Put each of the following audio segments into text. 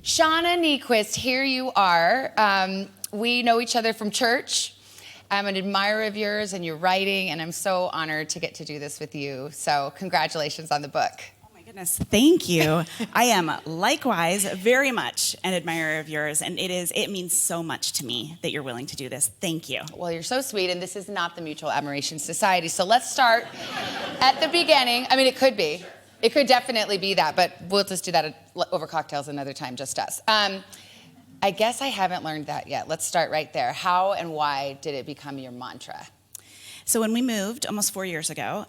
Shauna Niequist, here you are. We know each other from church. I'm an admirer of yours and your writing, and I'm so honored to get to do this with you. So congratulations on the book. Oh my goodness, thank you. I am likewise very much an admirer of yours, and it means so much to me that you're willing to do this. Thank you. Well, you're so sweet, and this is not the Mutual Admiration Society, so let's start at the beginning. I mean, it could be. It could definitely be that, but we'll just do that over cocktails another time, just us. I guess I haven't learned that yet. Let's start right there. How and why did it become your mantra? So when we moved almost 4 years ago,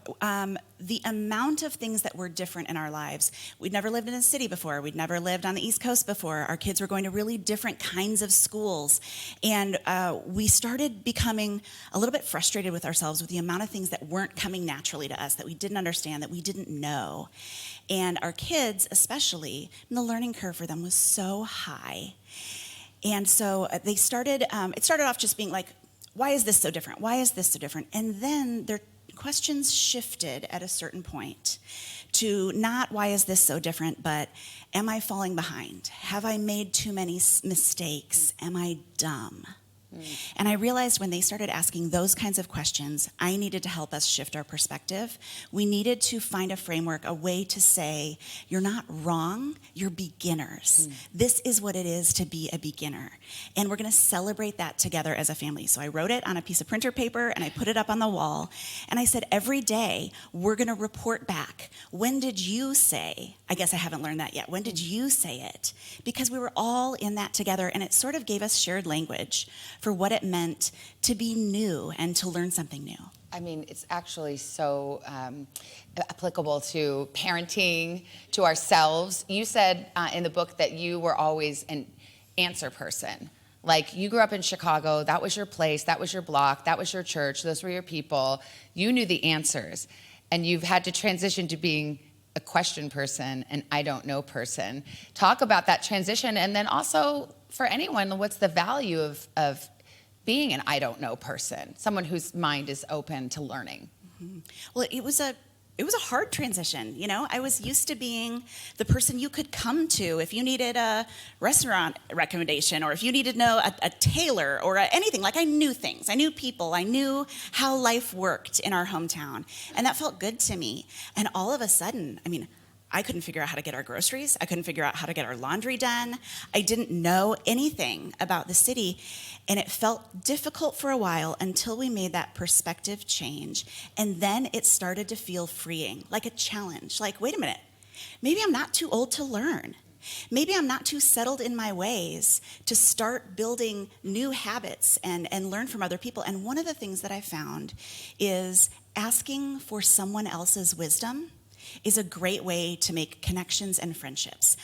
the amount of things that were different in our lives, we'd never lived in a city before, we'd never lived on the East Coast before, our kids were going to really different kinds of schools, and we started becoming a little bit frustrated with ourselves with the amount of things that weren't coming naturally to us, that we didn't understand, that we didn't know. And our kids especially, the learning curve for them was so high. And so it started off just being like, why is this so different? Why is this so different? And then their questions shifted at a certain point to not why is this so different, but am I falling behind? Have I made too many mistakes? Am I dumb? And I realized when they started asking those kinds of questions, I needed to help us shift our perspective. We needed to find a framework, a way to say, you're not wrong, you're beginners. This is what it is to be a beginner. And we're gonna celebrate that together as a family. So I wrote it on a piece of printer paper and I put it up on the wall. And I said, every day we're gonna report back. When did you say, I guess I haven't learned that yet, when did you say it? Because we were all in that together, and it sort of gave us shared language for what it meant to be new and to learn something new. I mean, it's actually so applicable to parenting, to ourselves. You said in the book that you were always an answer person. Like, you grew up in Chicago, that was your place, that was your block, that was your church, those were your people. You knew the answers, and you've had to transition to being a question person, an I don't know person. Talk about that transition, and then also for anyone, what's the value of being an I don't know person, someone whose mind is open to learning? Well, it was a hard transition, you know? I was used to being the person you could come to if you needed a restaurant recommendation, or if you needed to know a tailor or anything. Like, I knew things, I knew people, I knew how life worked in our hometown, and that felt good to me. And all of a sudden, I mean, I couldn't figure out how to get our groceries. I couldn't figure out how to get our laundry done. I didn't know anything about the city. And it felt difficult for a while until we made that perspective change. And then it started to feel freeing, like a challenge. Like, wait a minute, maybe I'm not too old to learn. Maybe I'm not too settled in my ways to start building new habits and learn from other people. And one of the things that I found is asking for someone else's wisdom is a great way to make connections and friendships.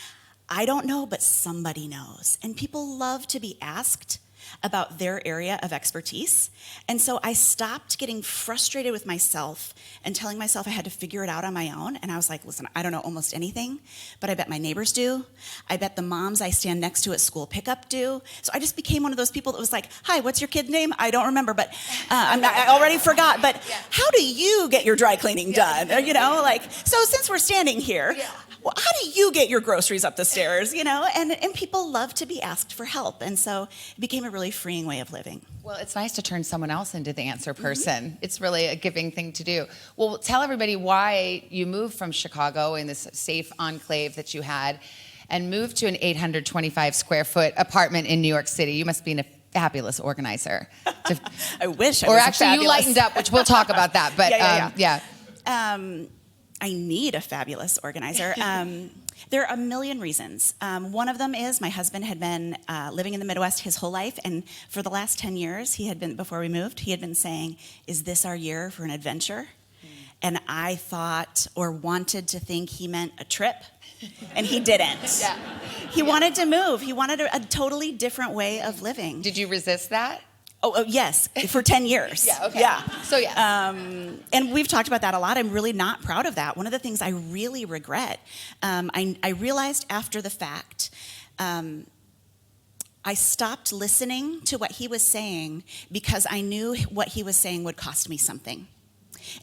I don't know, but somebody knows. And people love to be asked about their area of expertise. And so I stopped getting frustrated with myself and telling myself I had to figure it out on my own. And I was like, listen, I don't know almost anything, but I bet my neighbors do. I bet the moms I stand next to at school pickup do. So I just became one of those people that was like, hi, what's your kid's name? I don't remember, but I already forgot. But how do you get your dry cleaning done? You know, like, so since we're standing here, well, how do you get your groceries up the stairs, you know? And people love to be asked for help. And so it became a really freeing way of living. Well, it's nice to turn someone else into the answer person. It's really a giving thing to do. Well, tell everybody why you moved from Chicago in this safe enclave that you had and moved to an 825 square foot apartment in New York City. You must be a fabulous organizer. I wish I was. Or was actually, fabulous. You lightened up, which we'll talk about that. But I need a fabulous organizer. There are a million reasons. One of them is my husband had been living in the Midwest his whole life, and for the last 10 years, before we moved, he had been saying, is this our year for an adventure? And I thought or wanted to think he meant a trip, and he didn't. He wanted to move. He wanted a totally different way of living. Did you resist that? Oh, yes, for 10 years. Okay. So, yes. And we've talked about that a lot. I'm really not proud of that. One of the things I really regret, I realized after the fact, I stopped listening to what he was saying because I knew what he was saying would cost me something.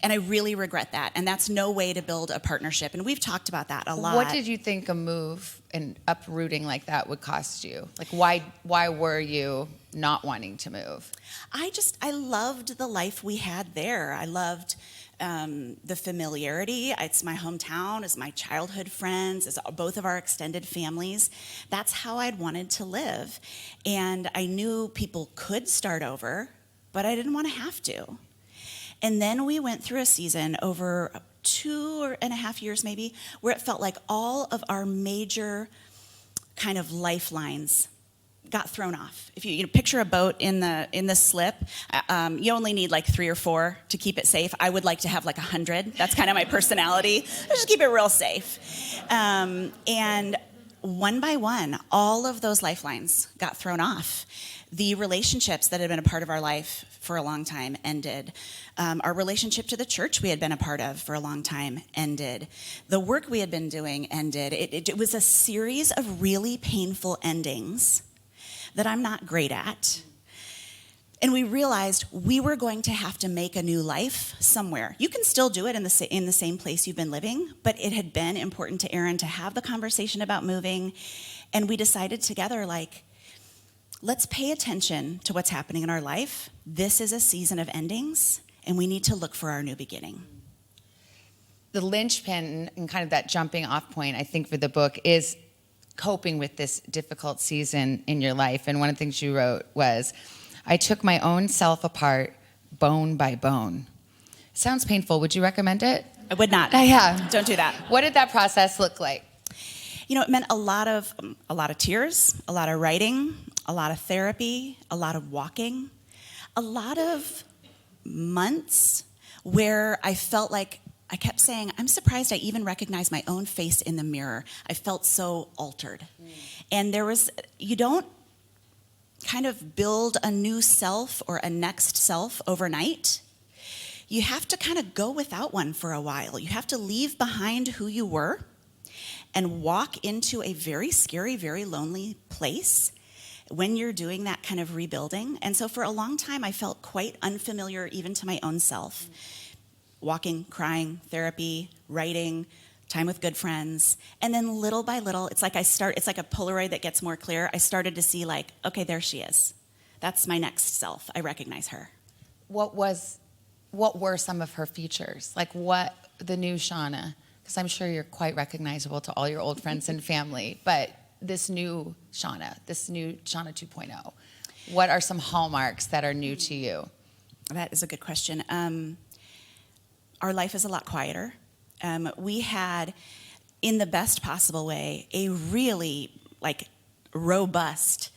And I really regret that. And that's no way to build a partnership. And we've talked about that a lot. What did you think a move and uprooting like that would cost you? Like, why were you not wanting to move? I loved the life we had there. I loved the familiarity. It's my hometown, it's my childhood friends, it's both of our extended families. That's how I'd wanted to live. And I knew people could start over, but I didn't want to have to. And then we went through a season over 2.5 years maybe, where it felt like all of our major kind of lifelines got thrown off. If you picture a boat in the slip, you only need like 3 or 4 to keep it safe. I would like to have like 100. That's kind of my personality. Let's just keep it real safe. And one by one, all of those lifelines got thrown off. The relationships that had been a part of our life for a long time ended. Our relationship to the church we had been a part of for a long time ended. The work we had been doing ended. It was a series of really painful endings that I'm not great at. And we realized we were going to have to make a new life somewhere. You can still do it in the same place you've been living, but it had been important to Erin to have the conversation about moving. And we decided together, like, let's pay attention to what's happening in our life. This is a season of endings, and we need to look for our new beginning. The linchpin and kind of that jumping off point, I think, for the book is coping with this difficult season in your life. And one of the things you wrote was, I took my own self apart bone by bone. Sounds painful. Would you recommend it? I would not. Yeah. Don't do that. What did that process look like? It meant a lot of tears, a lot of writing, a lot of therapy, a lot of walking, a lot of months where I felt like I kept saying, I'm surprised I even recognize my own face in the mirror. I felt so altered. And you don't kind of build a new self or a next self overnight. You have to kind of go without one for a while. You have to leave behind who you were and walk into a very scary, very lonely place when you're doing that kind of rebuilding. And so for a long time, I felt quite unfamiliar even to my own self. Walking, crying, therapy, writing, time with good friends. And then little by little, it's like a Polaroid that gets more clear. I started to see like, okay, there she is. That's my next self. I recognize her. What were some of her features? Like what the new Shauna, because I'm sure you're quite recognizable to all your old friends and family, but this new Shauna 2.0, what are some hallmarks that are new to you? That is a good question. Our life is a lot quieter. We had, in the best possible way, a really robust,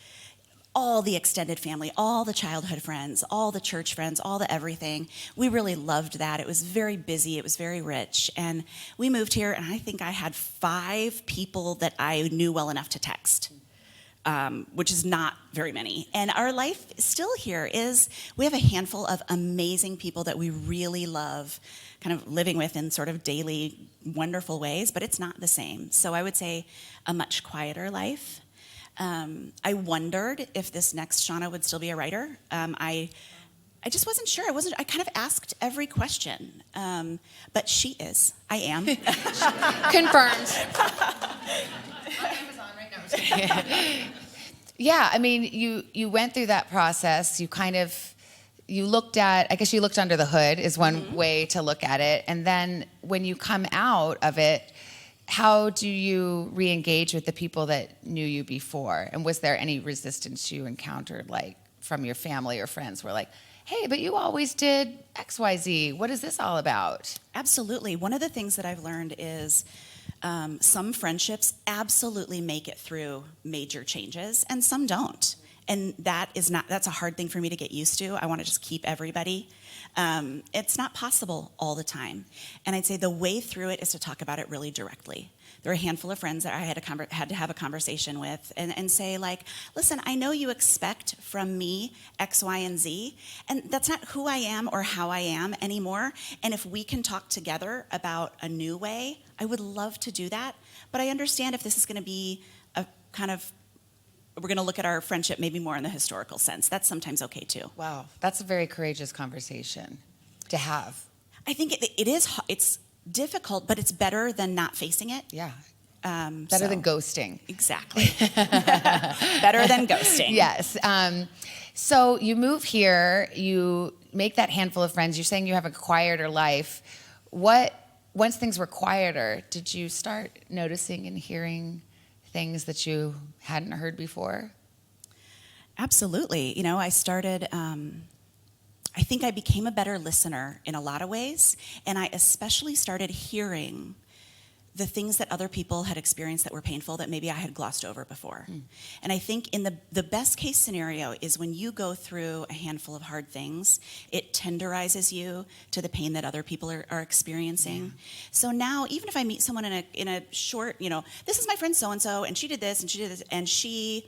all the extended family, all the childhood friends, all the church friends, all the everything. We really loved that. It was very busy. It was very rich. And we moved here, and I think I had 5 people that I knew well enough to text. Which is not very many. And our life still here is, we have a handful of amazing people that we really love kind of living with in sort of daily, wonderful ways, but it's not the same. So I would say a much quieter life. I wondered if this next Shauna would still be a writer. I just wasn't sure. I kind of asked every question. But she is. I am. Confirmed. Yeah, I mean, you went through that process. You looked under the hood is one way to look at it. And then when you come out of it, how do you re-engage with the people that knew you before? And was there any resistance you encountered, like from your family or friends who were like, hey, but you always did X, Y, Z. What is this all about? Absolutely. One of the things that I've learned is some friendships absolutely make it through major changes, and some don't. And that's a hard thing for me to get used to. I want to just keep everybody. It's not possible all the time. And I'd say the way through it is to talk about it really directly. There are a handful of friends that I had to have a conversation with and say, like, listen, I know you expect from me X, Y, and Z, and that's not who I am or how I am anymore. And if we can talk together about a new way, I would love to do that. But I understand if this is going to be a kind of, we're going to look at our friendship maybe more in the historical sense. That's sometimes okay too. Wow, that's a very courageous conversation to have. I think it's difficult, but it's better than not facing it. Yeah. Better than ghosting. Exactly. Better than ghosting. Yes. So you move here, you make that handful of friends. You're saying you have a quieter life. Once things were quieter, did you start noticing and hearing things that you hadn't heard before? Absolutely. You know, I started, I think I became a better listener in a lot of ways, and I especially started hearing the things that other people had experienced that were painful that maybe I had glossed over before. And I think in the best case scenario is when you go through a handful of hard things, it tenderizes you to the pain that other people are experiencing. So now, even if I meet someone in a short, you know, this is my friend so-and-so, and she did this, and she did this, and she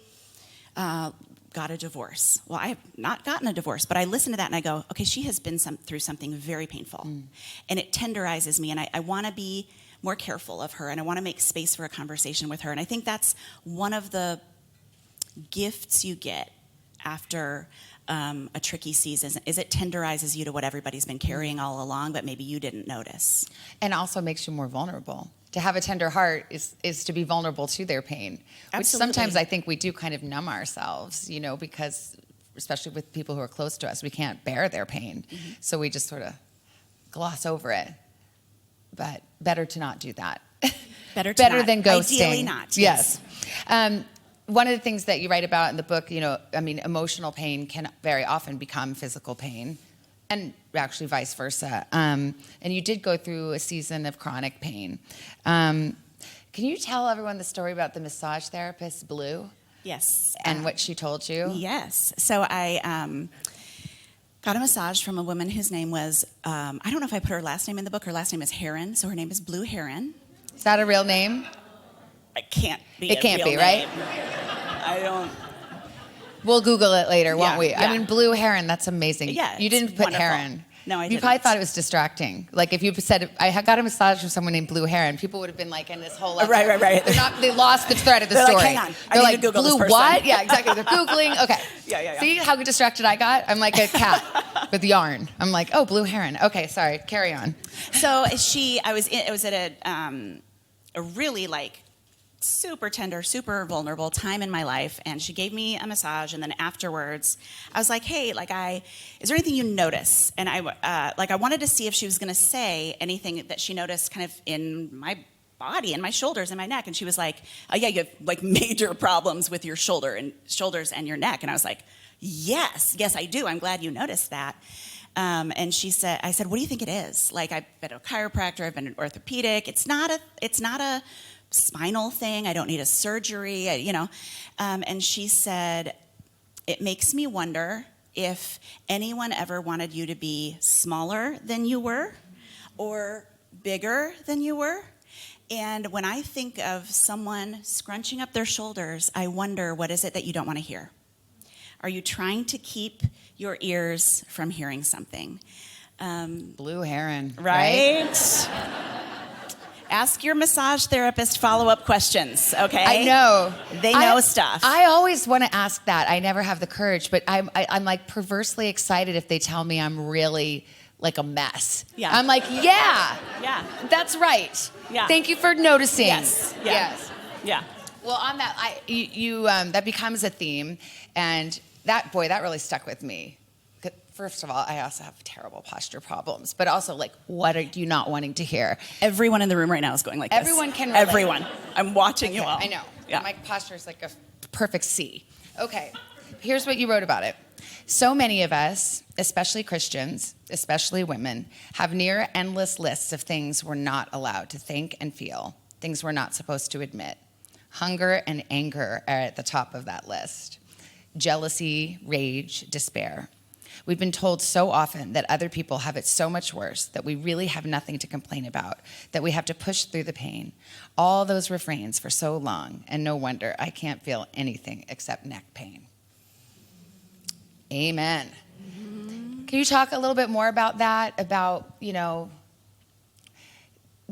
got a divorce. Well, I have not gotten a divorce, but I listen to that and I go, okay, she has been through something very painful. And it tenderizes me, and I want to be more careful of her, and I want to make space for a conversation with her. And I think that's one of the gifts you get after a tricky season, is it tenderizes you to what everybody's been carrying all along, but maybe you didn't notice. And also makes you more vulnerable. To have a tender heart is to be vulnerable to their pain. Absolutely. Which sometimes I think we do kind of numb ourselves, you know, because especially with people who are close to us, we can't bear their pain. So we just sort of gloss over it. But better to not do that. Better than ghosting. Ideally not. Yes. One of the things that you write about in the book, you know, I mean, emotional pain can very often become physical pain, and actually vice versa. And you did go through a season of chronic pain. Can you tell everyone the story about the massage therapist, Blue? Yes. And what she told you? Yes. So I got a massage from a woman whose name was, I don't know if I put her last name in the book. Her last name is Heron, so her name is Blue Heron. Is that a real name? It can't be. It can't be, right? I don't. We'll Google it later, won't Yeah, we? yeah. I mean, Blue Heron, that's amazing. Yeah, You didn't it's put wonderful. Heron. No, I You didn't. probably thought it was distracting. Like if you said, I got a massage from someone named Blue Heron, people would have been like in this whole other, Right. They lost the thread of the They're story. like, hang on, I They're need like, to Google Blue this person. what? Yeah, exactly. They're Googling. Okay. Yeah. See how distracted I got? I'm like a cat with yarn. I'm like, oh, Blue Heron. Okay, sorry. Carry on. So I was at a really like super tender, super vulnerable time in my life, and she gave me a massage, and then afterwards I was like, hey, like is there anything you notice? And I wanted to see if she was going to say anything that she noticed kind of in my body and my shoulders and my neck. And she was like, oh yeah, you have like major problems with your shoulders and your neck. And I was like, yes I do, I'm glad you noticed that. And I said, what do you think it is? Like, I've been a chiropractor, I've been an orthopedic. It's not a spinal thing. I don't need a surgery, and she said, it makes me wonder if anyone ever wanted you to be smaller than you were or bigger than you were. And when I think of someone scrunching up their shoulders, I wonder, what is it that you don't want to hear? Are you trying to keep your ears from hearing something? Blue Heron. Right? Ask your massage therapist follow-up questions, okay? I know. They know stuff. I always want to ask that. I never have the courage, but I'm like perversely excited if they tell me I'm really like a mess. Yeah. I'm like, yeah, that's right. Yeah. Thank you for noticing. Yes. Yeah. Yes. Yeah. Well, on that, you that becomes a theme, and that really stuck with me. First of all, I also have terrible posture problems, but also like, what are you not wanting to hear? Everyone in the room right now is going like this. Everyone can relate. Everyone. I'm watching you all. I know. Yeah. My posture is like a perfect C. Okay, here's what you wrote about it. So many of us, especially Christians, especially women, have near endless lists of things we're not allowed to think and feel, things we're not supposed to admit. Hunger and anger are at the top of that list. Jealousy, rage, despair. We've been told so often that other people have it so much worse, that we really have nothing to complain about, that we have to push through the pain. All those refrains for so long, and no wonder I can't feel anything except neck pain. Amen. Mm-hmm. Can you talk a little bit more about that, about, the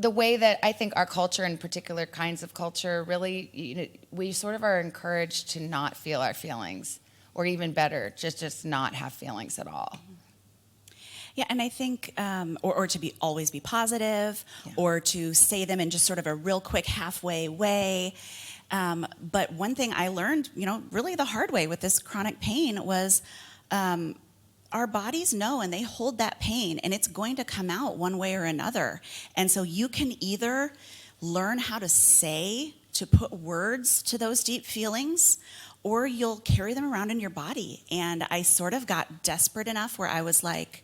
way that I think our culture, and particular kinds of culture, really, we sort of are encouraged to not feel our feelings, or even better, just not have feelings at all. Yeah, and I think, or to be always be positive, or to say them in just sort of a real quick halfway way. But one thing I learned, really the hard way with this chronic pain was our bodies know and they hold that pain, and it's going to come out one way or another. And so you can either learn how to put words to those deep feelings, or you'll carry them around in your body. And I sort of got desperate enough where I was like,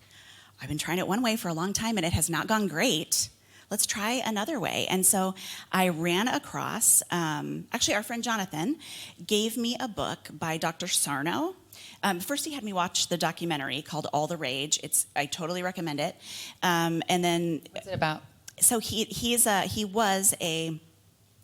I've been trying it one way for a long time and it has not gone great. Let's try another way. And so I ran across, actually our friend Jonathan gave me a book by Dr. Sarno. First he had me watch the documentary called All the Rage. I totally recommend it. And then... What's it about? So he was a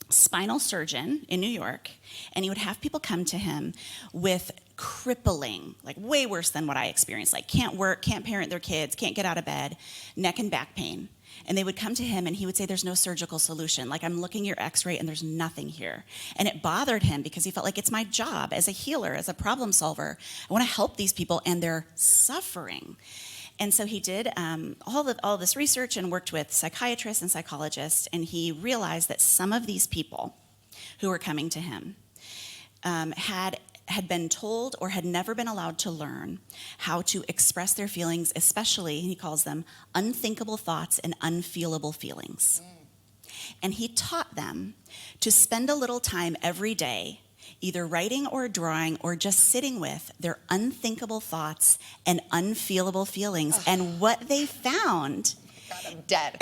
spinal surgeon in New York, and he would have people come to him with crippling, like way worse than what I experienced, like can't work, can't parent their kids, can't get out of bed, neck and back pain. And they would come to him and he would say, there's no surgical solution. Like, I'm looking at your x-ray and there's nothing here. And it bothered him because he felt like it's my job as a healer, as a problem solver. I want to help these people and they're suffering. And so he did all this research and worked with psychiatrists and psychologists, and he realized that some of these people who were coming to him had been told or had never been allowed to learn how to express their feelings, especially, he calls them, unthinkable thoughts and unfeelable feelings. And he taught them to spend a little time every day either writing or drawing or just sitting with their unthinkable thoughts and unfeelable feelings. And what they found... God, I'm dead.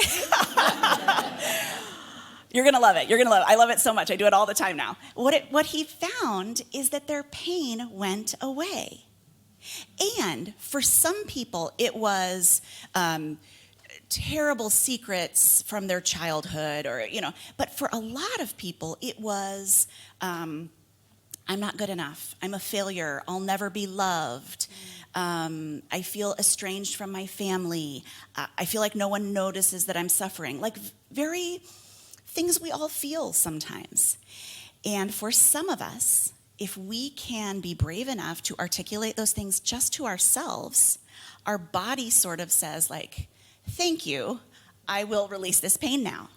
You're going to love it. You're going to love it. I love it so much. I do it all the time now. What he found is that their pain went away. And for some people, it was... terrible secrets from their childhood, but for a lot of people, it was... I'm not good enough. I'm a failure. I'll never be loved. I feel estranged from my family. I feel like no one notices that I'm suffering. Like very things we all feel sometimes. And for some of us, if we can be brave enough to articulate those things just to ourselves, our body sort of says like, thank you, I will release this pain now.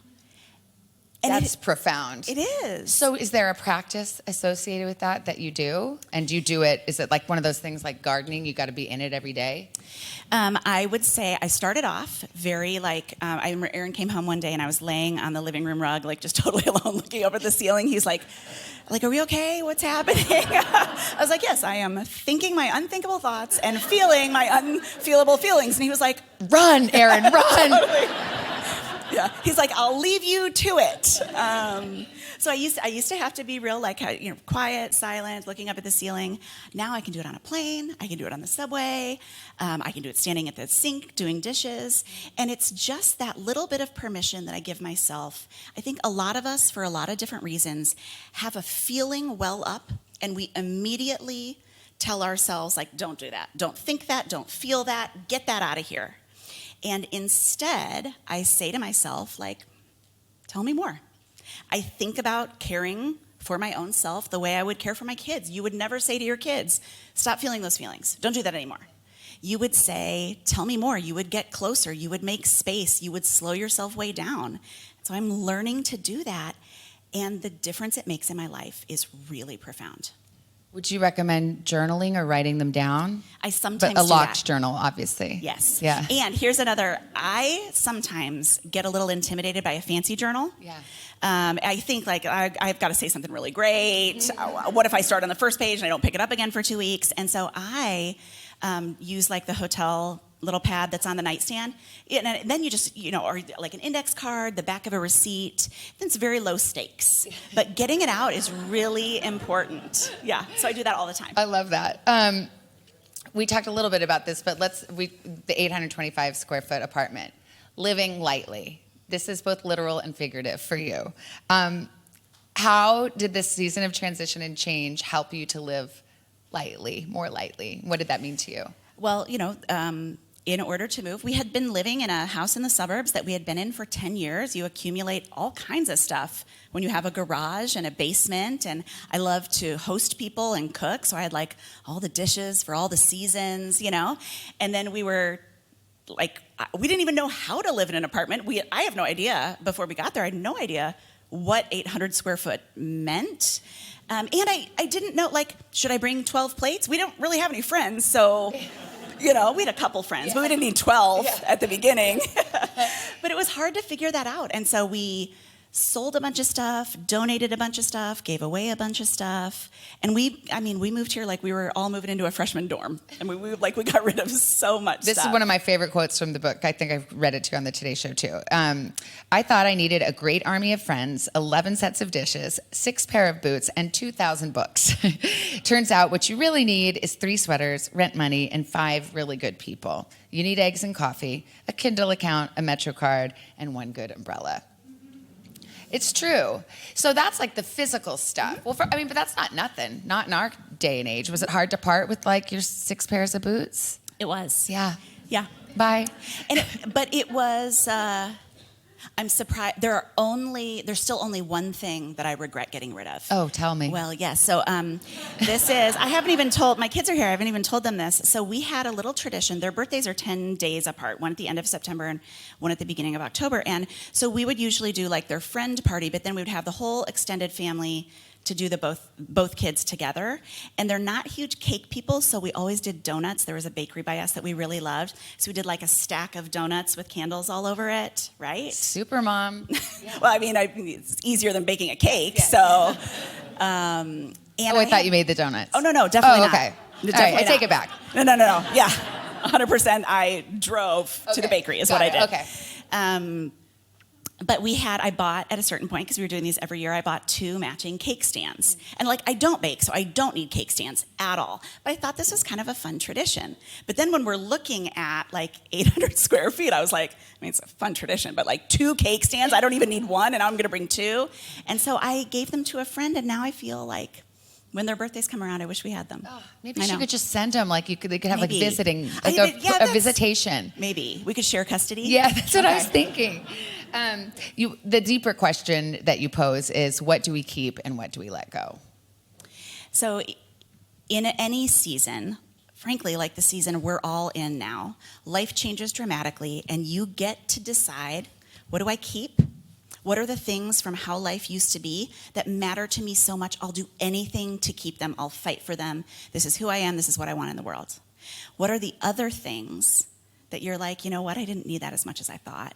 And That's profound. It is. So is there a practice associated with that you do? And do you do it, is it like one of those things like gardening, you got to be in it every day? I would say I started off very I remember Aaron came home one day and I was laying on the living room rug, like just totally alone looking over the ceiling. He's like, are we okay? What's happening? I was like, yes, I am thinking my unthinkable thoughts and feeling my unfeelable feelings. And he was like, run, Aaron, run. Totally. Yeah, he's like, I'll leave you to it. So I used to have to be real, quiet, silent, looking up at the ceiling. Now I can do it on a plane. I can do it on the subway. I can do it standing at the sink, doing dishes. And it's just that little bit of permission that I give myself. I think a lot of us, for a lot of different reasons, have a feeling well up, and we immediately tell ourselves, don't do that. Don't think that. Don't feel that. Get that out of here. And instead, I say to myself, tell me more. I think about caring for my own self the way I would care for my kids. You would never say to your kids, stop feeling those feelings. Don't do that anymore. You would say, tell me more. You would get closer. You would make space. You would slow yourself way down. So I'm learning to do that. And the difference it makes in my life is really profound. Would you recommend journaling or writing them down? I sometimes But a do locked that. journal, obviously. Yes. Yeah. And here's another. I sometimes get a little intimidated by a fancy journal. Yeah. I think I've got to say something really great. What if I start on the first page and I don't pick it up again for 2 weeks? And so I use the hotel little pad that's on the nightstand. And then you just, or like an index card, the back of a receipt. Then it's very low stakes. But getting it out is really important. Yeah, so I do that all the time. I love that. We talked a little bit about this, but the 825 square foot apartment, living lightly. This is both literal and figurative for you. How did this season of transition and change help you to live lightly, more lightly? What did that mean to you? Well, in order to move, we had been living in a house in the suburbs that we had been in for 10 years. You accumulate all kinds of stuff when you have a garage and a basement. And I love to host people and cook. So I had all the dishes for all the seasons, And then we were we didn't even know how to live in an apartment. I have no idea. Before we got there, I had no idea what 800 square foot meant. And I didn't know, should I bring 12 plates? We don't really have any friends, so, we had a couple friends, but we didn't need 12 at the beginning. But it was hard to figure that out. And so we sold a bunch of stuff, donated a bunch of stuff, gave away a bunch of stuff. And we moved here like we were all moving into a freshman dorm. And we got rid of so much This stuff. is one of my favorite quotes from the book. I think I've read it too on the Today Show too. I thought I needed a great army of friends, 11 sets of dishes, 6 pair of boots, and 2,000 books. Turns out what you really need is 3 sweaters, rent money, and 5 really good people. You need eggs and coffee, a Kindle account, a Metro card, and 1 good umbrella. It's true. So that's like the physical stuff. Well, but that's not nothing. Not in our day and age. Was it hard to part with your 6 pairs of boots? It was. Yeah. Yeah. Bye. But it was, I'm surprised, there's still only one thing that I regret getting rid of. Oh, tell me. Well, yes. So this is, I haven't even told, my kids are here, I haven't even told them this. So we had a little tradition. Their birthdays are 10 days apart, one at the end of September and one at the beginning of October. And so we would usually do their friend party, but then we would have the whole extended family to do the both kids together. And they're not huge cake people, so we always did donuts. There was a bakery by us that we really loved. So we did a stack of donuts with candles all over it, right? Super mom. Well, it's easier than baking a cake, so. And I thought you made the donuts. Oh, no, definitely not. Okay. Definitely All right, I not. take it back. No. Yeah, 100% I drove to the bakery is what I did. Okay. But I bought at a certain point, because we were doing these every year, I bought 2 matching cake stands. And I don't bake, so I don't need cake stands at all. But I thought this was kind of a fun tradition. But then when we're looking at 800 square feet, I was like, it's a fun tradition, but 2 cake stands, I don't even need 1, and now I'm gonna bring 2. And so I gave them to a friend, and now I feel when their birthdays come around, I wish we had them. Oh, maybe she could just send them. They could have Maybe. visiting, Yeah, a visitation. Maybe we could share custody. Yeah, that's what I was thinking. The deeper question that you pose is, what do we keep and what do we let go? So in any season, frankly, like the season we're all in now, life changes dramatically, and you get to decide, what do I keep? What are the things from how life used to be that matter to me so much? I'll do anything to keep them. I'll fight for them. This is who I am. This is what I want in the world. What are the other things that you're you know what? I didn't need that as much as I thought.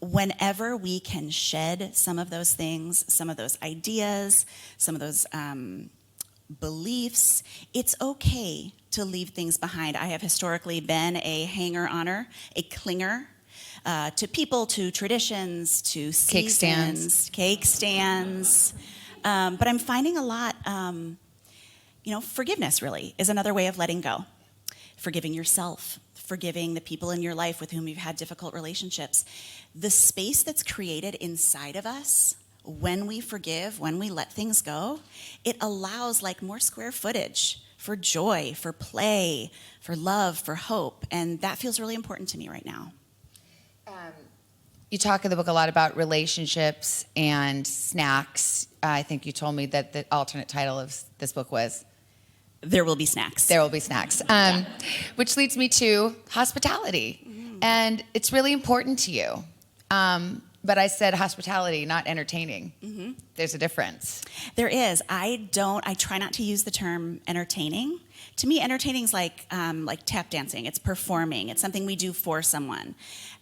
Whenever we can shed some of those things, some of those ideas, some of those beliefs, it's okay to leave things behind. I have historically been a hanger-oner, a clinger, to people, to traditions, to seasons, cake stands. But I'm finding a lot, forgiveness really is another way of letting go. Forgiving yourself, forgiving the people in your life with whom you've had difficult relationships. The space that's created inside of us when we forgive, when we let things go, it allows more square footage for joy, for play, for love, for hope. And that feels really important to me right now. You talk in the book a lot about relationships and snacks. I think you told me that the alternate title of this book was There Will Be Snacks. There Will Be Snacks, which leads me to hospitality. Mm-hmm. And it's really important to you. But I said hospitality, not entertaining. Mm-hmm. There's a difference. There is. I try not to use the term entertaining. To me, entertaining is like tap dancing. It's performing. It's something we do for someone.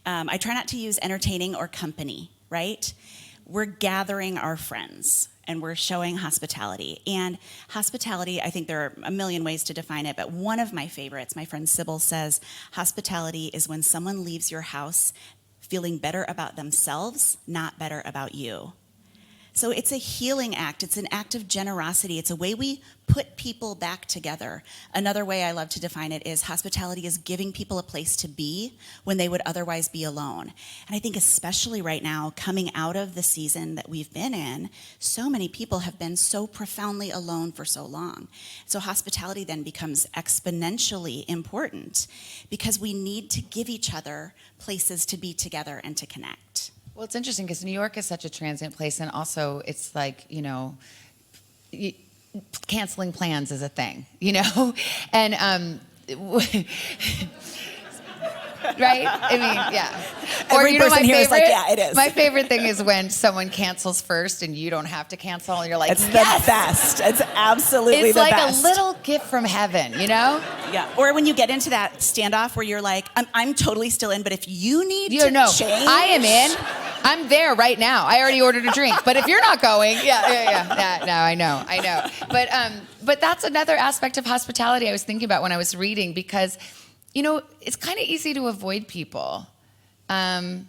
I try not to use entertaining or company, right? We're gathering our friends and we're showing hospitality. And hospitality, I think there are a million ways to define it, but one of my favorites, my friend Sybil says, hospitality is when someone leaves your house feeling better about themselves, not better about you. So it's a healing act. It's an act of generosity. It's a way we put people back together. Another way I love to define it is hospitality is giving people a place to be when they would otherwise be alone. And I think especially right now, coming out of the season that we've been in, so many people have been so profoundly alone for so long. So hospitality then becomes exponentially important because we need to give each other places to be together and to connect. Well, it's interesting because New York is such a transient place, and also it's canceling plans is a thing, and right? I mean, yeah. Every person here is like, yeah, it is. My favorite thing is when someone cancels first and you don't have to cancel, and you're like, it's yes! the best. It's absolutely the best. It's like a little gift from heaven, you know? Yeah. Or when you get into that standoff where you're like, I'm totally still in, but if you need to change, I am in. I'm there right now. I already ordered a drink, but if you're not going, yeah. No, I know. But that's another aspect of hospitality I was thinking about when I was reading, because, you know, it's kind of easy to avoid people, and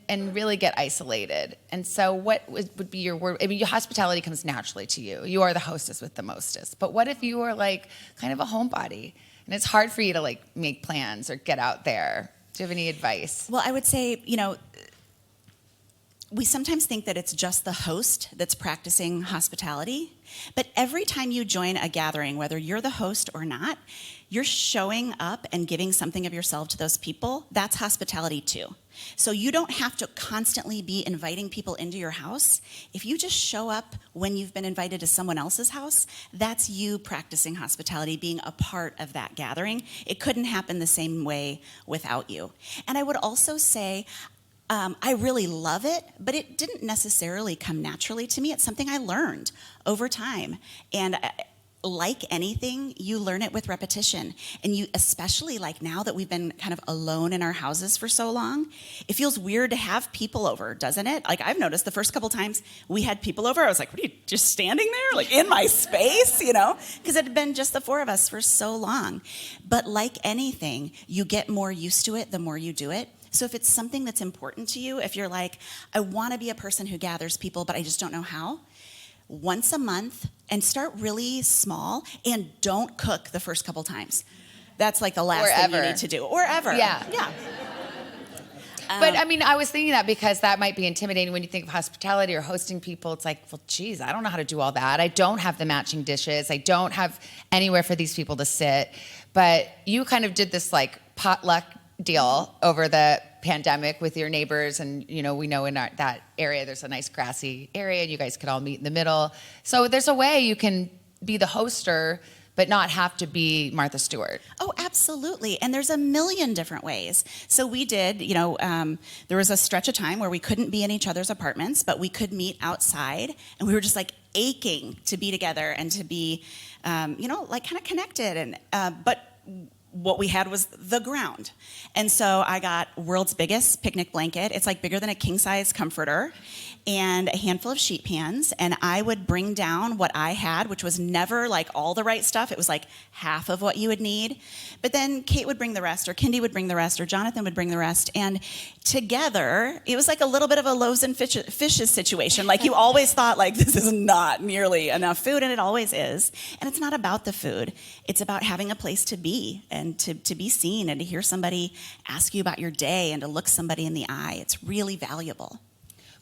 really get isolated. And so, what would be your word? I mean, your hospitality comes naturally to you. You are the hostess with the mostest. But what if you were like kind of a homebody, and it's hard for you to like make plans or get out there? Do you have any advice? Well, I would say, you know, we sometimes think that it's just the host that's practicing hospitality, but every time you join a gathering, whether you're the host or not, you're showing up and giving something of yourself to those people. That's hospitality too. So you don't have to constantly be inviting people into your house. If you just show up when you've been invited to someone else's house, that's you practicing hospitality, being a part of that gathering. It couldn't happen the same way without you. And I would also say, I really love it, but it didn't necessarily come naturally to me. It's something I learned over time. And like anything, you learn it with repetition. And you, especially like now that we've been kind of alone in our houses for so long, it feels weird to have people over, doesn't it? Like I've noticed the first couple times we had people over, I was like, what are you, just standing there? Like in my space, you know? Because it had been just the four of us for so long. But like anything, you get more used to it the more you do it. So if it's something that's important to you, if you're like, I want to be a person who gathers people, but I just don't know how, once a month, and start really small, and don't cook the first couple times. That's like the last thing you need to do. Or ever. Yeah. Yeah. But I mean, I was thinking that because that might be intimidating when you think of hospitality or hosting people. It's like, well, geez, I don't know how to do all that. I don't have the matching dishes. I don't have anywhere for these people to sit. But you kind of did this like potluck deal over the pandemic with your neighbors, and you know, we know in that area there's a nice grassy area and you guys could all meet in the middle. So there's a way you can be the hoster but not have to be Martha Stewart. Oh, absolutely. And there's a million different ways. So we did, you know, there was a stretch of time where we couldn't be in each other's apartments, but we could meet outside, and we were just like aching to be together and to be, you know, like kind of connected. And but what we had was the ground. And so I got world's biggest picnic blanket. It's like bigger than a king-size comforter, and a handful of sheet pans. And I would bring down what I had, which was never like all the right stuff. It was like half of what you would need. But then Kate would bring the rest, or Kindy would bring the rest, or Jonathan would bring the rest. And together, it was like a little bit of a loaves and fishes situation. Like you always thought like this is not nearly enough food, and it always is. And it's not about the food. It's about having a place to be, and to be seen, and to hear somebody ask you about your day, and to look somebody in the eye. It's really valuable.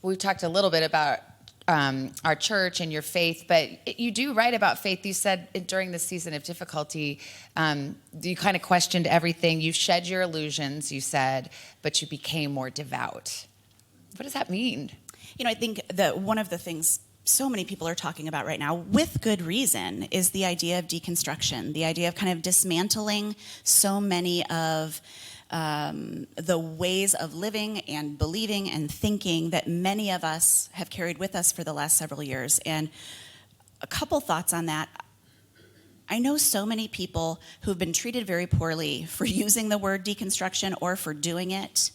We've talked a little bit about our church and your faith, but you do write about faith. You said during the season of difficulty, you kind of questioned everything. You shed your illusions, you said, but you became more devout. What does that mean? You know, I think that one of the things so many people are talking about right now, with good reason, is the idea of deconstruction, the idea of kind of dismantling so many of the ways of living and believing and thinking that many of us have carried with us for the last several years. And a couple thoughts on that. I know so many people who've been treated very poorly for using the word deconstruction or for doing it.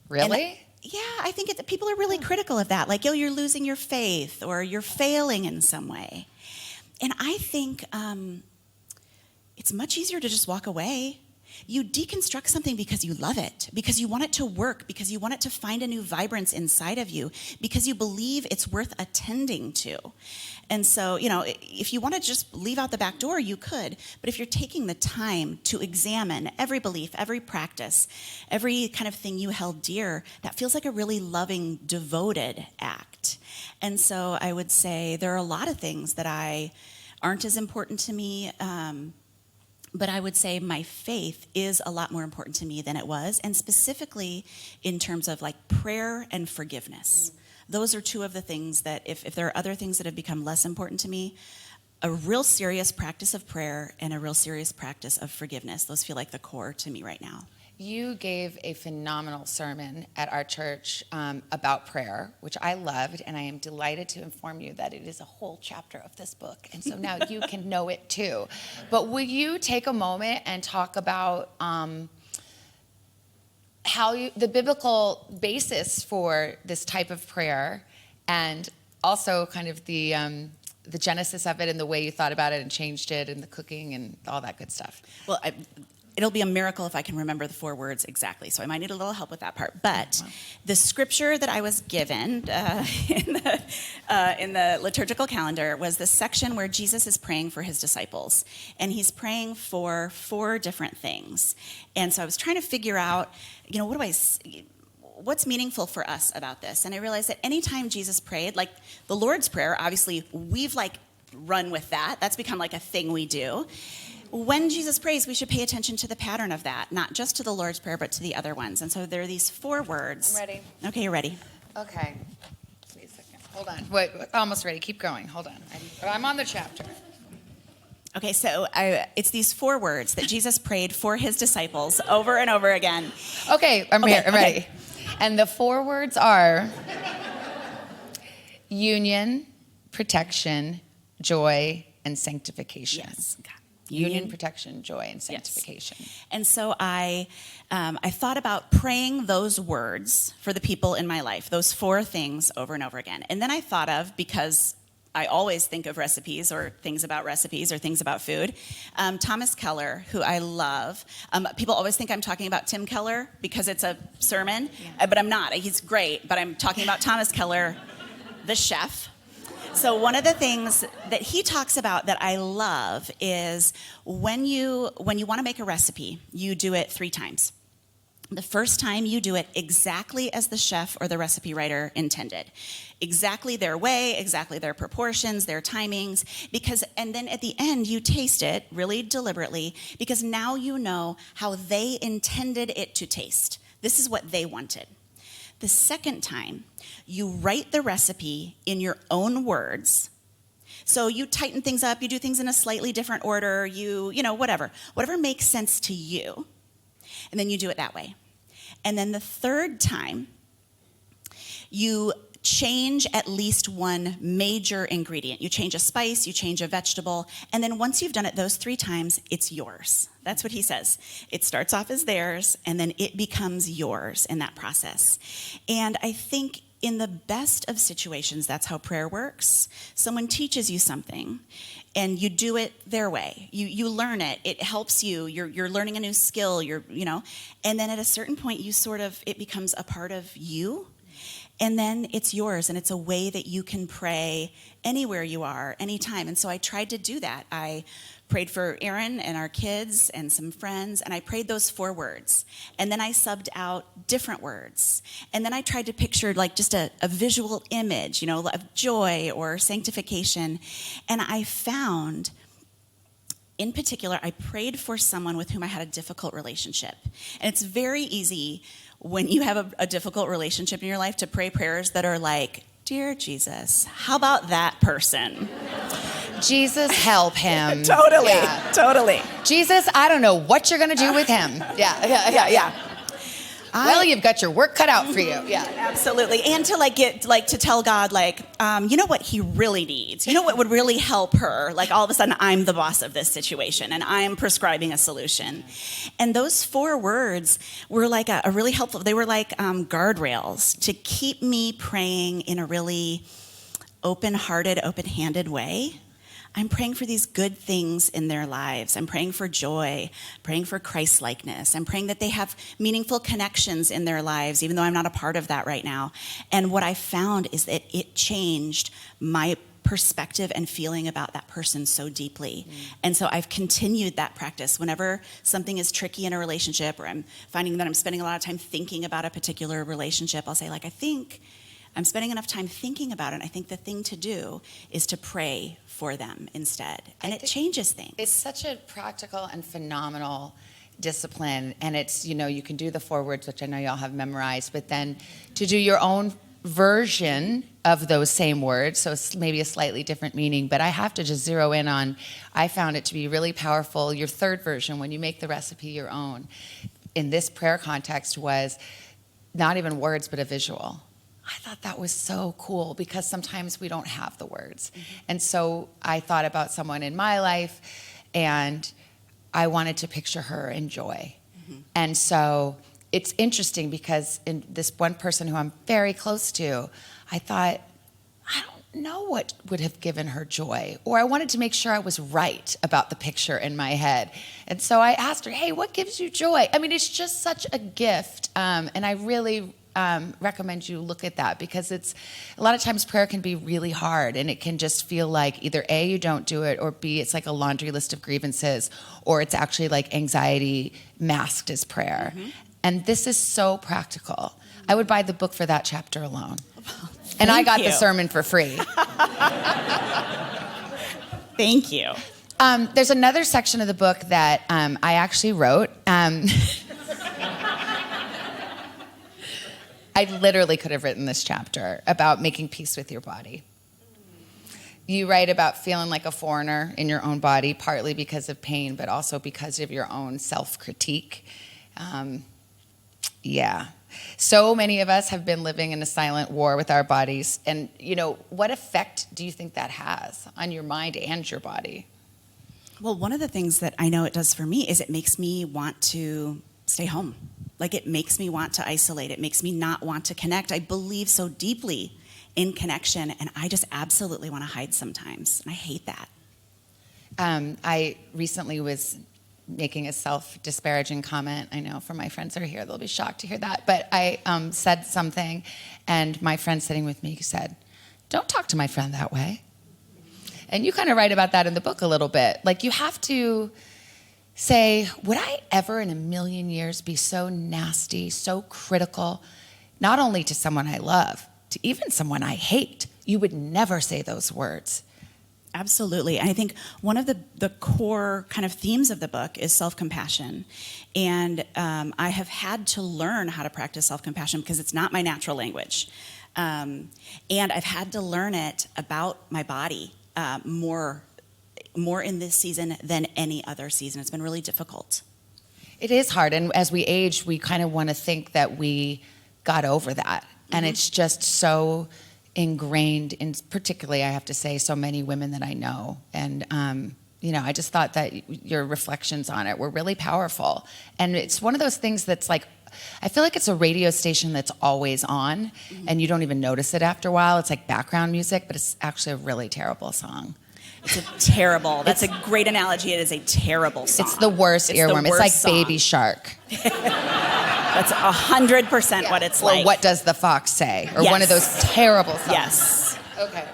Really? Yeah, I think people are really critical of that. Like, oh, you're losing your faith, or you're failing in some way. And I think it's much easier to just walk away. You deconstruct something because you love it, because you want it to work, because you want it to find a new vibrance inside of you, because you believe it's worth attending to. And so, you know, if you want to just leave out the back door, you could. But if you're taking the time to examine every belief, every practice, every kind of thing you held dear, that feels like a really loving, devoted act. And so I would say there are a lot of things that aren't as important to me, but I would say my faith is a lot more important to me than it was, and specifically in terms of like prayer and forgiveness. Those are two of the things that if there are other things that have become less important to me, a real serious practice of prayer and a real serious practice of forgiveness, those feel like the core to me right now. You gave a phenomenal sermon at our church about prayer, which I loved, and I am delighted to inform you that it is a whole chapter of this book, and so now you can know it too. But will you take a moment and talk about the biblical basis for this type of prayer, and also kind of the genesis of it and the way you thought about it and changed it and the cooking and all that good stuff? Well, it'll be a miracle if I can remember the 4 words exactly, so I might need a little help with that part. But the scripture that I was given in the liturgical calendar was the section where Jesus is praying for his disciples, and he's praying for 4 different things. And so I was trying to figure out, what's meaningful for us about this? And I realized that anytime Jesus prayed, like the Lord's Prayer, obviously we've run with that. That's become like a thing we do. When Jesus prays, we should pay attention to the pattern of that, not just to the Lord's Prayer, but to the other ones. And so there are these 4 words. I'm ready. Okay, you're ready. Okay. Wait a second. Hold on. Wait, almost ready. Keep going. Hold on. I'm on the chapter. Okay, so it's these 4 words that Jesus prayed for his disciples over and over again. Okay, I'm here. I'm ready. And the 4 words are union, protection, joy, and sanctification. Yes. Okay. Union, protection, joy, and sanctification. Yes. And so I thought about praying those words for the people in my life, those 4 things over and over again. And then I thought of, because I always think of recipes or things about food, Thomas Keller, who I love. People always think I'm talking about Tim Keller because it's a sermon, but I'm not. He's great, but I'm talking about Thomas Keller, the chef. So one of the things that he talks about that I love is when you want to make a recipe, you do it 3 times. The first time you do it exactly as the chef or the recipe writer intended. Exactly their way, exactly their proportions, their timings, and then at the end you taste it really deliberately, because now you know how they intended it to taste. This is what they wanted. The second time, you write the recipe in your own words. So you tighten things up, you do things in a slightly different order, whatever makes sense to you. And then you do it that way. And then the third time, you change at least one major ingredient. You change a spice, you change a vegetable, and then once you've done it those 3 times, it's yours. That's what he says. It starts off as theirs, and then it becomes yours in that process. And I think in the best of situations, that's how prayer works. Someone teaches you something, and you do it their way. You learn it. It helps you. You're learning a new skill. And then at a certain point, it becomes a part of you. And then it's yours, and it's a way that you can pray anywhere you are, anytime. And so I tried to do that. I prayed for Aaron and our kids and some friends, and I prayed those 4 words. And then I subbed out different words. And then I tried to picture just a visual image, of joy or sanctification. And I found, in particular, I prayed for someone with whom I had a difficult relationship. And it's very easy when you have a difficult relationship in your life to pray prayers that are like, "Dear Jesus, how about that person? Jesus, help him." Totally. Jesus, I don't know what you're going to do with him. Yeah. Well, you've got your work cut out for you. Yeah, absolutely. And to tell God, you know what he really needs? You know what would really help her? All of a sudden, I'm the boss of this situation, and I'm prescribing a solution. And those 4 words were a really helpful. They were guardrails to keep me praying in a really open-hearted, open-handed way. I'm praying for these good things in their lives. I'm praying for joy, praying for Christ-likeness. I'm praying that they have meaningful connections in their lives, even though I'm not a part of that right now. And what I found is that it changed my perspective and feeling about that person so deeply. And so I've continued that practice. Whenever something is tricky in a relationship, or I'm finding that I'm spending a lot of time thinking about a particular relationship, I'll say, I think I'm spending enough time thinking about it, and I think the thing to do is to pray for them instead. And it changes things. It's such a practical and phenomenal discipline. And it's, you can do the 4 words, which I know y'all have memorized, but then to do your own version of those same words, so it's maybe a slightly different meaning, but I have to just zero in on, I found it to be really powerful, your 3rd version, when you make the recipe your own. in this prayer context was not even words, but a visual. I thought that was so cool because sometimes we don't have the words. And so I thought about someone in my life, and I wanted to picture her in joy. And so it's interesting because in this one person who I'm very close to, I thought, I don't know what would have given her joy, or I wanted to make sure I was right about the picture in my head. And so I asked her, hey, what gives you joy? I mean, it's just such a gift. And I really recommend you look at that, because it's a lot of times prayer can be really hard, and it can just feel like either A, you don't do it, or B, it's like a laundry list of grievances, or it's actually like anxiety masked as prayer. And this is so practical. I would buy the book for that chapter alone. And I got the sermon for free. Thank you. There's another section of the book that I actually wrote. I literally could have written this chapter about making peace with your body. You write about feeling like a foreigner in your own body, partly because of pain, but also because of your own self-critique. So many of us have been living in a silent war with our bodies. And, what effect do you think that has on your mind and your body? Well, one of the things that I know it does for me is it makes me want to stay home. Like, it makes me want to isolate. It makes me not want to connect. I believe so deeply in connection, and I just absolutely want to hide sometimes. And I hate that. I recently was making a self-disparaging comment. I know for my friends who are here, they'll be shocked to hear that. But I said something, and my friend sitting with me said, don't talk to my friend that way. And you kind of write about that in the book a little bit. Like, you have to say, would I ever in a million years be so nasty, so critical, not only to someone I love, to even someone I hate? You would never say those words. Absolutely. And I think one of the core kind of themes of the book is self-compassion. And I have had to learn how to practice self-compassion because it's not my natural language. And I've had to learn it about my body more in this season than any other season. It's been really difficult. It is hard. And as we age, we kind of want to think that we got over that. And it's just so ingrained in, particularly, I have to say, so many women that I know. And, I just thought that your reflections on it were really powerful. And it's one of those things that's like, I feel like it's a radio station that's always on, and you don't even notice it after a while. It's like background music, but it's actually a really terrible song. That's a great analogy. It is a terrible song. It's the worst earworm. It's like song. Baby Shark. That's 100% what it's like. Or What Does the Fox Say? Or one of those terrible songs. Yes. Okay.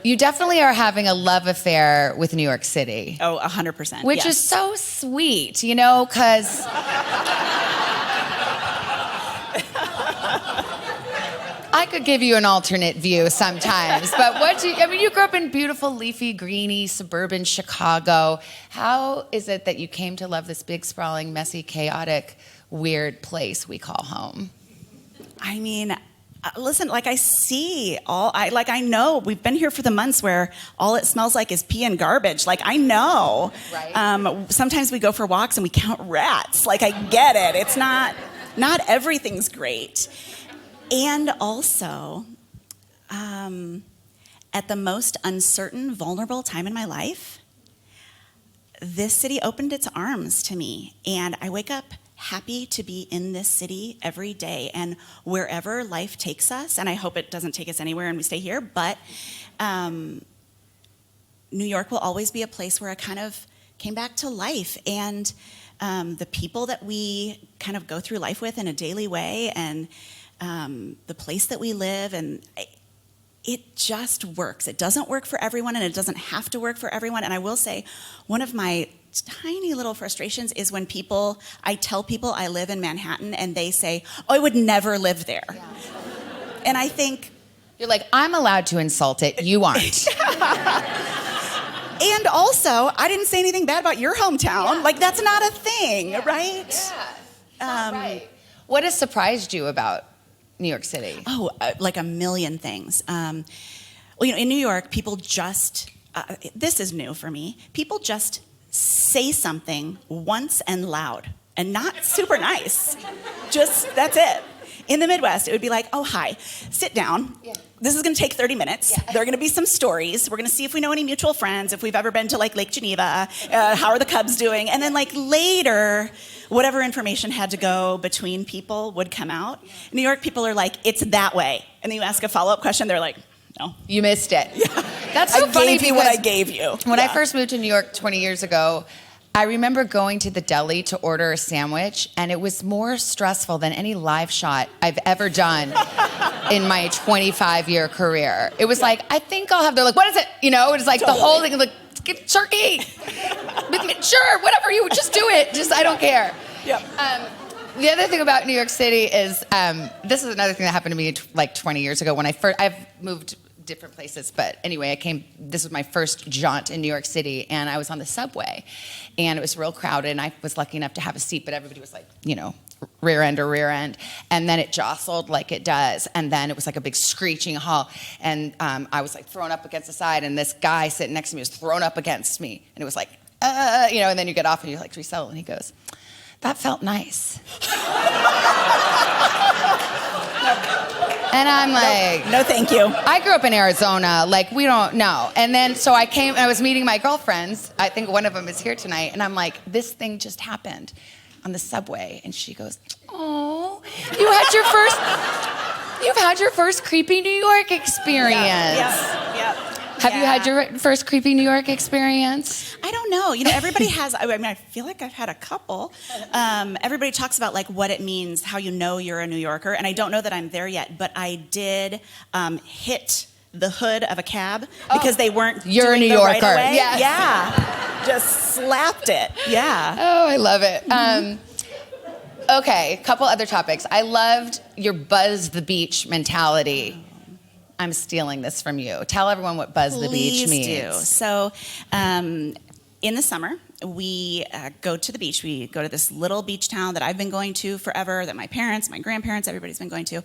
You definitely are having a love affair with New York City. Oh, 100%. Which is so sweet, because I could give you an alternate view sometimes, but you grew up in beautiful, leafy, greeny, suburban Chicago. How is it that you came to love this big, sprawling, messy, chaotic, weird place we call home? I mean, listen, I know we've been here for the months where all it smells like is pee and garbage. Like, I know. Right. Sometimes we go for walks and we count rats. Like, I get it. It's not everything's great. And also, at the most uncertain, vulnerable time in my life, this city opened its arms to me. And I wake up happy to be in this city every day. And wherever life takes us, and I hope it doesn't take us anywhere and we stay here, but New York will always be a place where I kind of came back to life. And the people that we kind of go through life with in a daily way, and the place that we live, and it just works. It doesn't work for everyone, and it doesn't have to work for everyone. And I will say, one of my tiny little frustrations is when I tell people I live in Manhattan, and they say, oh, I would never live there. Yeah. And I think, you're like, I'm allowed to insult it, you aren't. And also, I didn't say anything bad about your hometown. Yeah. Like, that's not a thing, right? Yeah, right. What has surprised you about New York City? Oh, like a million things. In New York, people just, this is new for me, people just say something once and loud. and not super nice. Just, that's it. In the Midwest, it would be like, oh, hi, sit down. Yeah. This is going to take 30 minutes. Yeah. There are going to be some stories. We're going to see if we know any mutual friends, if we've ever been to like Lake Geneva, how are the Cubs doing? And then like later, whatever information had to go between people would come out. In New York, people are like, it's that way. And then you ask a follow-up question, they're like, no. You missed it. Yeah. That's so funny. I gave you what I gave you. When I first moved to New York 20 years ago, I remember going to the deli to order a sandwich, and it was more stressful than any live shot I've ever done in my 25-year career. It was like, I think I'll have, they're like, what is it? You know, it's like the whole thing, like, get turkey. Sure, whatever, you just do it. Just, I don't care. Yep. The other thing about New York City is, this is another thing that happened to me like 20 years ago when I've moved different places, but anyway, this was my first jaunt in New York City, and I was on the subway, and it was real crowded, and I was lucky enough to have a seat, but everybody was like, you know, rear end, and then it jostled like it does, and then it was like a big screeching halt, and I was like thrown up against the side, and this guy sitting next to me was thrown up against me, and it was like, you know, and then you get off and you're like, resettle, and he goes, that felt nice. And I'm like, no, thank you. I grew up in Arizona, like we don't know. And then so I was meeting my girlfriends. I think one of them is here tonight. And I'm like, this thing just happened on the subway. And she goes, oh, you've had your first creepy New York experience. Yep. Have you had your first creepy New York experience? I don't know. You know, everybody has, I mean, I feel like I've had a couple. Everybody talks about like what it means, how you know you're a New Yorker. And I don't know that I'm there yet, but I did hit the hood of a cab because they weren't You're doing a New the Yorker. right away. Yes. Yeah. Just slapped it. Yeah. Oh, I love it. Okay, a couple other topics. I loved your buzz the beach mentality. I'm stealing this from you. Tell everyone what buzz the beach means. Please do. So, in the summer, we go to the beach. We go to this little beach town that I've been going to forever, that my parents, my grandparents, everybody's been going to.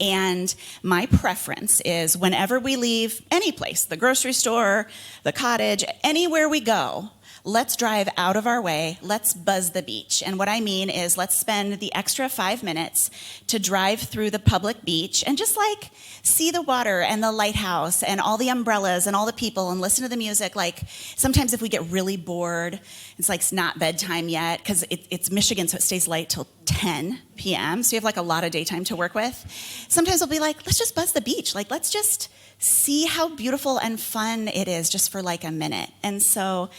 And my preference is whenever we leave any place, the grocery store, the cottage, anywhere we go, let's drive out of our way, let's buzz the beach. And what I mean is let's spend the extra 5 minutes to drive through the public beach and just like see the water and the lighthouse and all the umbrellas and all the people and listen to the music. Like sometimes if we get really bored, it's like it's not bedtime yet because it's Michigan, so it stays light till 10 p.m. So you have like a lot of daytime to work with. Sometimes we'll be like, let's just buzz the beach. Like let's just see how beautiful and fun it is just for like a minute. And so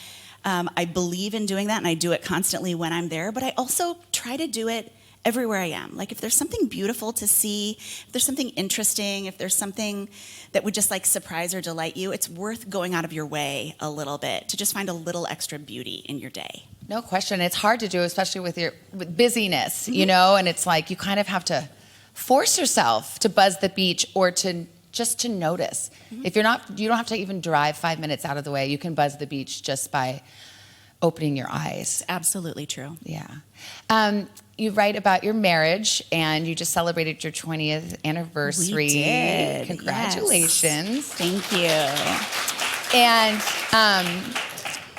I believe in doing that, and I do it constantly when I'm there, but I also try to do it everywhere I am. Like if there's something beautiful to see, if there's something interesting, if there's something that would just like surprise or delight you, it's worth going out of your way a little bit to just find a little extra beauty in your day. No question. It's hard to do, especially with busyness, you know, and it's like you kind of have to force yourself to buzz the beach or to just to notice. If you don't have to even drive 5 minutes out of the way. You can buzz the beach just by opening your eyes. Absolutely true. Yeah. You write about your marriage, and you just celebrated your 20th anniversary. We did. Congratulations. Yes. Thank you. And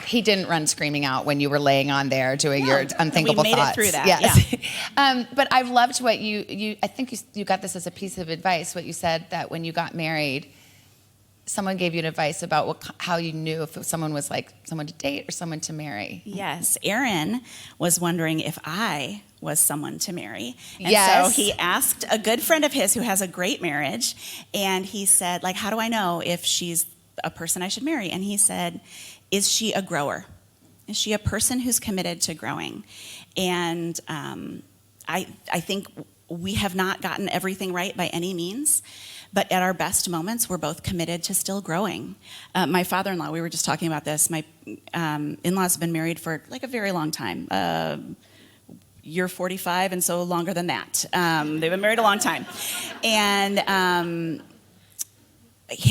he didn't run screaming out when you were laying on there doing your unthinkable we made thoughts. it through that. Yes. Yeah. But I've loved what I think you got this as a piece of advice, what you said that when you got married, someone gave you an advice about how you knew if someone was like someone to date or someone to marry. Yes. Aaron was wondering if I was someone to marry. And yes. so he asked a good friend of his who has a great marriage, and he said, like, how do I know if she's a person I should marry? And he said, is she a grower? Is she a person who's committed to growing? And I think we have not gotten everything right by any means, but at our best moments, we're both committed to still growing. My father-in-law, we were just talking about this, my in-laws have been married for like a very long time. You're 45, and so longer than that. They've been married a long time. And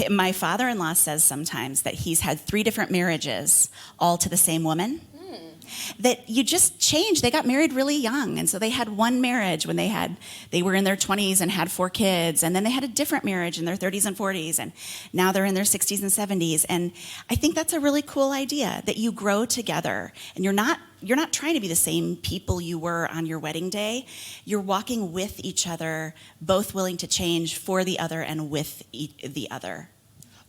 my father-in-law says sometimes that he's had 3 different marriages, all to the same woman. that you just change. They got married really young, and so they had one marriage when they were in their 20s and had 4 kids, and then they had a different marriage in their 30s and 40s, and now they're in their 60s and 70s. And I think that's a really cool idea, that you grow together, and you're not trying to be the same people you were on your wedding day. You're walking with each other, both willing to change for the other and with the other.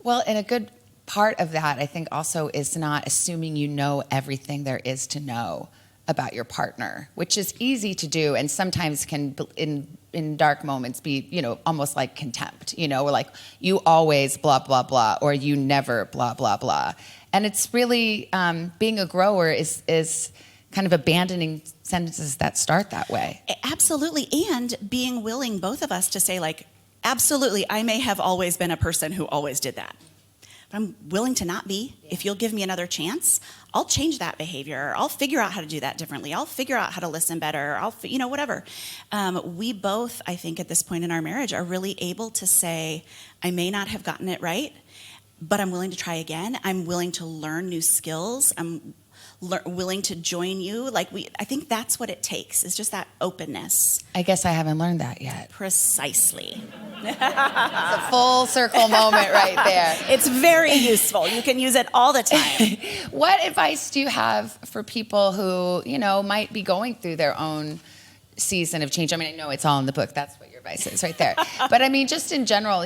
Well, and a good part of that, I think, also is not assuming you know everything there is to know about your partner, which is easy to do and sometimes can, in dark moments, be, almost like contempt, or like, you always blah, blah, blah, or you never blah, blah, blah. And it's really, being a grower is kind of abandoning sentences that start that way. Absolutely, and being willing, both of us, to say, like, absolutely, I may have always been a person who always did that. But I'm willing to not be. If you'll give me another chance, I'll change that behavior. I'll figure out how to do that differently. I'll figure out how to listen better. Whatever. We both, I think, at this point in our marriage, are really able to say, I may not have gotten it right, but I'm willing to try again. I'm willing to learn new skills. I'm willing to join you. I think that's what it takes, is just that openness. I guess I haven't learned that yet. Precisely. It's a full circle moment right there. It's very useful. You can use it all the time. What advice do you have for people who, might be going through their own season of change? I mean, I know it's all in the book. That's what your advice is right there. But I mean, just in general,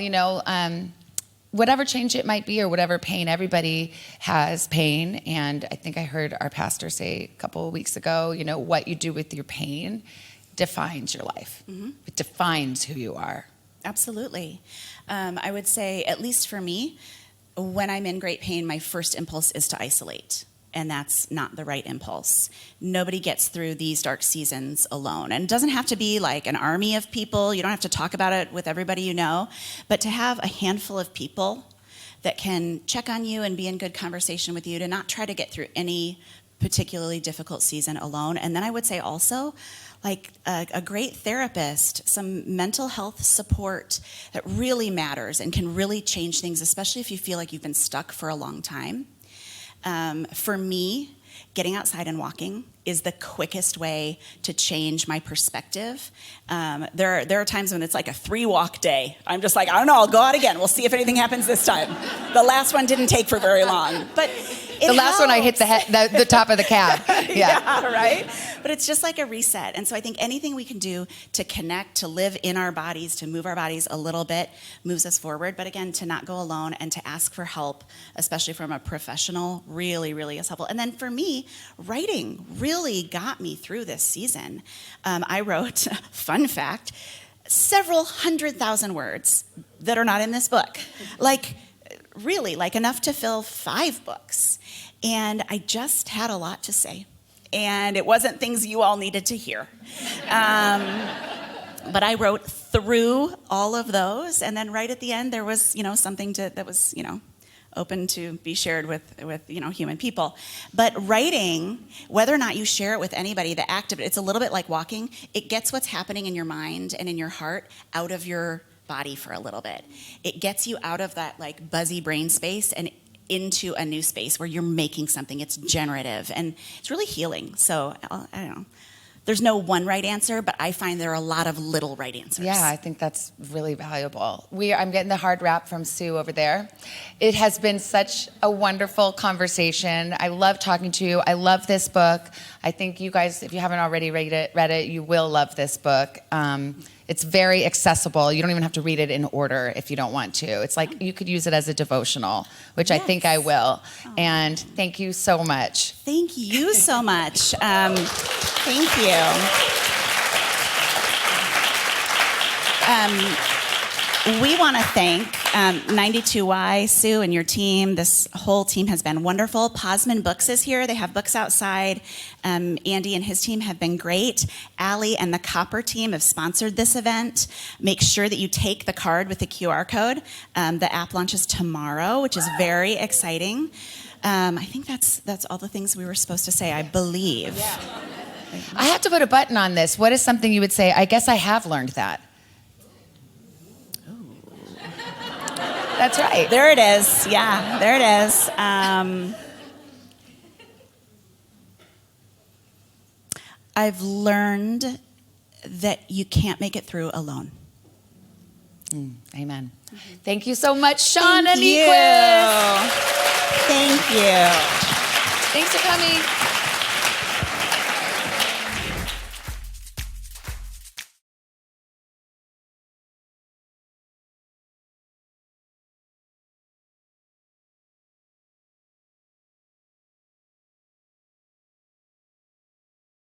whatever change it might be or whatever pain, everybody has pain. And I think I heard our pastor say a couple of weeks ago, what you do with your pain defines your life. Mm-hmm. It defines who you are. Absolutely. I would say, at least for me, when I'm in great pain, my first impulse is to isolate. And that's not the right impulse. Nobody gets through these dark seasons alone. And it doesn't have to be like an army of people. You don't have to talk about it with everybody you know. But to have a handful of people that can check on you and be in good conversation with you, to not try to get through any particularly difficult season alone. And then I would say also, like a great therapist, some mental health support that really matters and can really change things, especially if you feel like you've been stuck for a long time. For me, getting outside and walking is the quickest way to change my perspective. There are times when it's like a 3-walk day. I'm just like, I don't know, I'll go out again. We'll see if anything happens this time. The last one didn't take for very long, but the last one I hit the top of the cab. Yeah, right? But it's just like a reset. And so I think anything we can do to connect, to live in our bodies, to move our bodies a little bit, moves us forward. But again, to not go alone and to ask for help, especially from a professional, really, really is helpful. And then for me, writing really got me through this season. I wrote, fun fact, several 100,000 words that are not in this book. Really, enough to fill 5 books. And I just had a lot to say. And it wasn't things you all needed to hear. But I wrote through all of those. And then right at the end, there was, something that was, open to be shared with human people. But writing, whether or not you share it with anybody, the act of it, it's a little bit like walking. It gets what's happening in your mind and in your heart out of your body for a little bit. It gets you out of that buzzy brain space and into a new space where you're making something. It's generative and it's really healing. So I don't know. There's no one right answer, but I find there are a lot of little right answers. Yeah, I think that's really valuable. I'm getting the hard wrap from Sue over there. It has been such a wonderful conversation. I love talking to you. I love this book. I think you guys, if you haven't already read it, you will love this book. It's very accessible. You don't even have to read it in order if you don't want to. It's like you could use it as a devotional, which yes. I think I will. Oh. And thank you so much. Thank you so much. Thank you. We want to thank 92Y, Sue, and your team. This whole team has been wonderful. Posman Books is here. They have books outside. Andy and his team have been great. Allie and the Copper team have sponsored this event. Make sure that you take the card with the QR code. The app launches tomorrow, which is very exciting. I think that's all the things we were supposed to say, I believe. Yeah. I have to put a button on this. What is something you would say, I guess I have learned that? That's right. There it is. Yeah, there it is. I've learned that you can't make it through alone. Amen. Thank you so much, Shauna Thank you. Niequist. Thank you. Thanks for coming.